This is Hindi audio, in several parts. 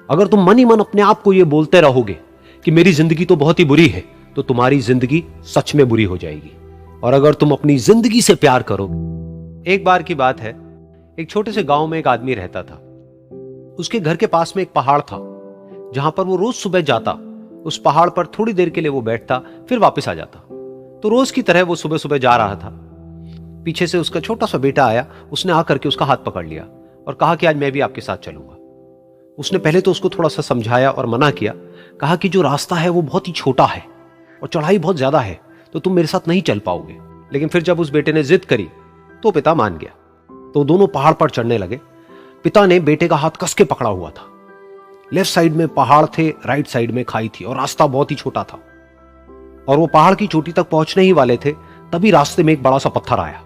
अगर तुम मन ही मन अपने आप को यह बोलते रहोगे कि मेरी जिंदगी तो बहुत ही बुरी है, तो तुम्हारी जिंदगी सच में बुरी हो जाएगी। और अगर तुम अपनी जिंदगी से प्यार करोगे। एक बार की बात है, एक छोटे से गांव में एक आदमी रहता था। उसके घर के पास में एक पहाड़ था, जहां पर वो रोज सुबह जाता। उस पहाड़ पर थोड़ी देर के लिए वो बैठता, फिर वापस आ जाता। तो रोज की तरह वो सुबह सुबह जा रहा था। पीछे से उसका छोटा सा बेटा आया। उसने आकर के उसका हाथ पकड़ लिया और कहा कि आज मैं भी आपके साथ चलूंगा। उसने पहले तो उसको थोड़ा सा समझाया और मना किया। कहा कि जो रास्ता है वो बहुत ही छोटा है और चढ़ाई बहुत ज्यादा है, तो तुम मेरे साथ नहीं चल पाओगे। लेकिन फिर जब उस बेटे ने जिद करी तो पिता मान गया। तो दोनों पहाड़ पर चढ़ने लगे। पिता ने बेटे का हाथ कस के पकड़ा हुआ था। लेफ्ट साइड में पहाड़ थे, राइट साइड में खाई थी और रास्ता बहुत ही छोटा था। और वो पहाड़ की चोटी तक पहुंचने ही वाले थे, तभी रास्ते में एक बड़ा सा पत्थर आया।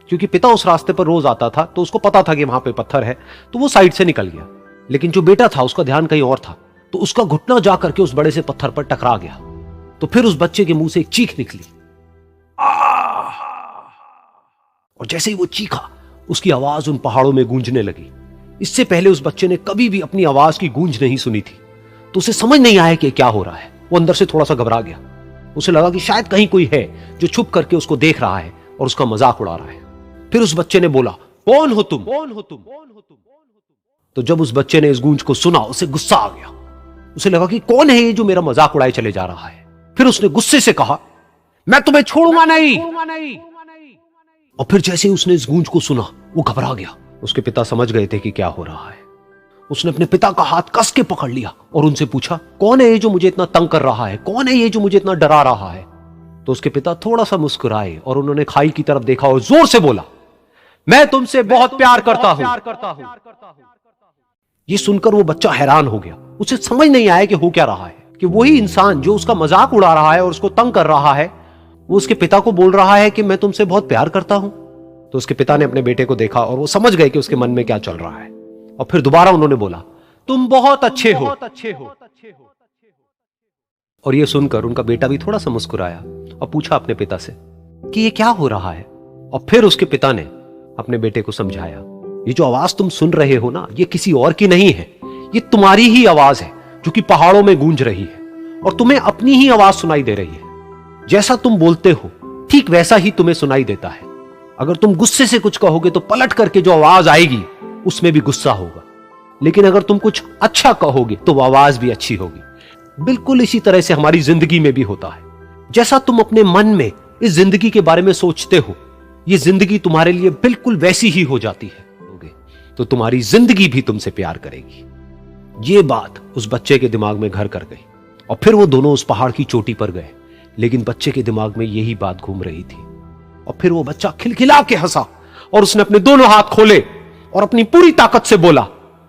क्योंकि पिता उस रास्ते पर रोज आता था, तो उसको पता था कि वहां पे पत्थर है, तो वो साइड से निकल गया। लेकिन जो बेटा था उसका ध्यान कहीं और था, तो उसका घुटना जा करके उस बड़े से पत्थर पर टकरा गया। तो फिर उस बच्चे के मुंह से एक चीख निकली। और जैसे ही वो चीखा, उसकी आवाज उन पहाड़ों में गूंजने लगी। इससे पहले उस बच्चे ने कभी भी अपनी आवाज की गूंज नहीं सुनी थी, तो उसे समझ नहीं आया कि क्या हो रहा है। वो अंदर से थोड़ा सा घबरा गया। उसे लगा कि शायद कहीं कोई है जो छुप करके उसको देख रहा है और उसका मजाक उड़ा रहा है। फिर उस बच्चे ने बोला, कौन हो तुम? कौन हो तुम? तो जब उस बच्चे ने इस गूंज को सुना, उसे गुस्सा आ गया। उसे लगा कि कौन है ये जो मेरा मजाक उड़ाए चले जा रहा है। फिर उसने गुस्से से कहा, मैं तुम्हें छोड़ूंगा नहीं। और फिर जैसे ही उसने इस गूंज को सुना, वो घबरा गया। उसके पिता समझ गए थे कि क्या हो रहा है। उसने अपने पिता का हाथ कस के पकड़ लिया और उनसे पूछा, कौन है ये जो मुझे इतना तंग कर रहा है? कौन है ये जो मुझे इतना डरा रहा है? तो उसके पिता थोड़ा सा मुस्कुराए और उन्होंने खाई की तरफ देखा और जोर से बोला, मैं तुमसे बहुत प्यार करता हूं। ये सुनकर वो बच्चा हैरान हो गया। उसे समझ नहीं आया कि हो क्या रहा है, कि वही इंसान जो उसका मजाक उड़ा रहा है और उसको तंग कर रहा है, वो उसके पिता को बोल रहा है कि मैं तुमसे बहुत प्यार करता हूं। तो उसके पिता ने अपने बेटे को देखा और वो समझ गए कि उसके मन में क्या चल रहा है। और फिर दोबारा उन्होंने बोला, तुम बहुत अच्छे हो। और ये सुनकर उनका बेटा भी थोड़ा सा मुस्कुराया और पूछा अपने पिता से कि ये क्या हो रहा है। और फिर उसके पिता ने अपने बेटे को समझाया, ये जो आवाज तुम सुन रहे हो ना, ये किसी और की नहीं है, ये तुम्हारी ही आवाज है जो कि पहाड़ों में गूंज रही है और तुम्हें अपनी ही आवाज सुनाई दे रही है। जैसा तुम बोलते हो ठीक वैसा ही तुम्हें सुनाई देता है। अगर तुम गुस्से से कुछ कहोगे तो पलट करके जो आवाज आएगी उसमें भी गुस्सा होगा, लेकिन अगर तुम कुछ अच्छा कहोगे तो वो आवाज भी अच्छी होगी। बिल्कुल इसी तरह से हमारी जिंदगी में भी होता है। जैसा तुम अपने मन में इस जिंदगी के बारे में सोचते हो, ये जिंदगी तुम्हारे लिए बिल्कुल वैसी ही हो जाती है। तो तुम्हारी जिंदगी भी तुमसे प्यार करेगी। ये बात उस बच्चे के दिमाग में घर कर गई और फिर वो दोनों उस पहाड़ की चोटी पर गए। लेकिन बच्चे के दिमाग में यही बात घूम रही थी। और फिर वो बच्चा खिलखिला के हंसा और उसने अपने दोनों हाथ खोले और अपनी पूरी ताकत से बोला,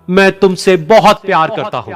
मैं तुमसे बहुत प्यार करता हूं।